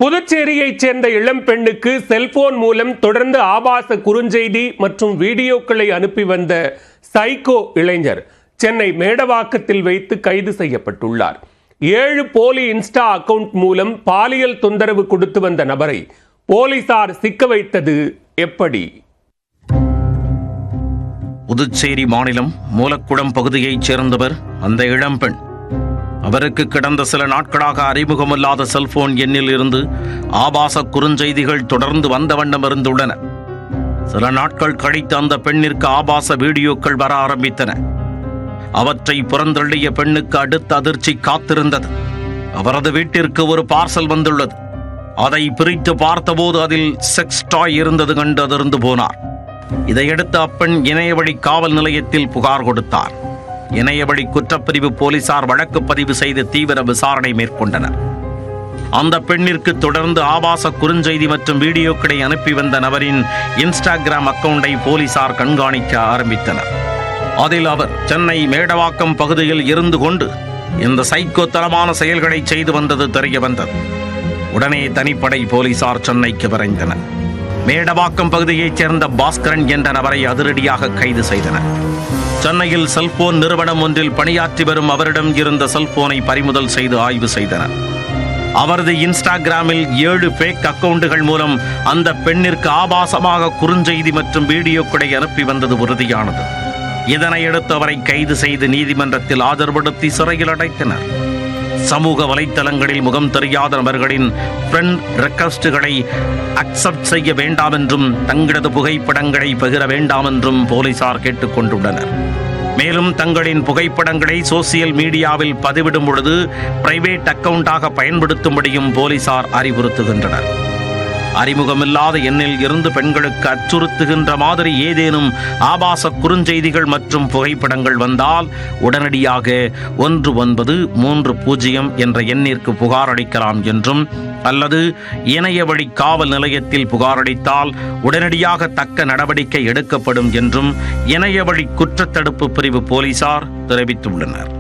புதுச்சேரியைச் சேர்ந்த இளம் பெண்ணுக்கு செல்போன் மூலம் தொடர்ந்து ஆபாச குறுஞ்செய்தி மற்றும் வீடியோக்களை அனுப்பி வந்த சைக்கோ இளைஞர் சென்னை மேடவாக்கத்தில் வைத்து கைது செய்யப்பட்டுள்ளார். 7 போலி இன்ஸ்டா அக்கவுண்ட் மூலம் பாலியல் தொந்தரவு கொடுத்து வந்த நபரை போலீசார் சிக்க வைத்தது எப்படி? புதுச்சேரி மாநிலம் மூலக்குளம் பகுதியைச் சேர்ந்தவர் அந்த இளம்பெண். அவருக்கு கடந்த சில நாட்களாக அறிமுகமில்லாத செல்போன் எண்ணில் இருந்து ஆபாச குறுஞ்செய்திகள் தொடர்ந்து வந்த வண்ணம் இருந்துள்ளன. சில நாட்கள் கழித்து அந்த பெண்ணிற்கு ஆபாச வீடியோக்கள் வர ஆரம்பித்தன. அவற்றை புறந்தள்ளிய பெண்ணுக்கு அடுத்த அதிர்ச்சி காத்திருந்தது. அவரது வீட்டிற்கு ஒரு பார்சல் வந்துள்ளது. அதை பிரித்து பார்த்தபோது அதில் செக்ஸ் டாய் இருந்தது கண்டு அதிர்ந்து போனார். இதையடுத்து அப்பெண் இணையவழி காவல் நிலையத்தில் புகார் கொடுத்தார். இணையவழி குற்றப்பிரிவு போலீசார் வழக்கு பதிவு செய்து தீவிர விசாரணை மேற்கொண்டனர். அந்த பெண்ணிற்கு தொடர்ந்து ஆபாச குறுஞ்செய்தி மற்றும் வீடியோக்களை அனுப்பி வந்த நபரின் இன்ஸ்டாகிராம் அக்கவுண்டை போலீசார் கண்காணிக்க ஆரம்பித்தனர். அதில் அவர் சென்னை மேடவாக்கம் பகுதியில் இருந்து கொண்டு இந்த சைக்கோத்தனமான செயல்களை செய்து வந்தது தெரிய வந்தது. உடனே தனிப்படை போலீசார் சென்னைக்கு விரைந்தனர். மேடவாக்கம் பகுதியைச் சேர்ந்த பாஸ்கரன் என்ற நபரை அதிரடியாக கைது செய்தனர். சென்னையில் செல்போன் நிறுவனம் ஒன்றில் பணியாற்றி வரும் அவரிடம் இருந்த செல்போனை பறிமுதல் செய்து ஆய்வு செய்தனர். அவரது இன்ஸ்டாகிராமில் 7 ஃபேக் அக்கவுண்டுகள் மூலம் அந்த பெண்ணிற்கு ஆபாசமாக குறுஞ்செய்தி மற்றும் வீடியோக்களை அனுப்பி வந்தது உறுதியானது. இதனையடுத்து அவரை கைது செய்து நீதிமன்றத்தில் ஆஜர்படுத்தி சிறையில் அடைத்தனர். சமூக வலைத்தளங்களில் முகம் தெரியாத நபர்களின் ஃப்ரெண்ட் ரெக்வெஸ்டுகளை அக்செப்ட் செய்ய வேண்டாம் என்றும் தங்களது புகைப்படங்களை பகிர வேண்டாம் என்றும் போலீசார் கேட்டுக்கொண்டுள்ளனர். மேலும் தங்களின் புகைப்படங்களை சோசியல் மீடியாவில் பதிவிடும் பொழுது பிரைவேட் அக்கவுண்டாக பயன்படுத்தும்படியும் போலீசார் அறிவுறுத்துகின்றனர். அறிமுகமில்லாத எண்ணில் இருந்து பெண்களுக்கு அச்சுறுத்துகின்ற மாதிரி ஏதேனும் ஆபாச குறுஞ்செய்திகள் மற்றும் புகைப்படங்கள் வந்தால் உடனடியாக 1930 என்ற எண்ணிற்கு புகார் அளிக்கலாம் என்றும், அல்லது இணையவழி காவல் நிலையத்தில் புகார் அளித்தால் உடனடியாக தக்க நடவடிக்கை எடுக்கப்படும் என்றும் இணையவழி குற்றத்தடுப்பு பிரிவு போலீசார் தெரிவித்துள்ளனர்.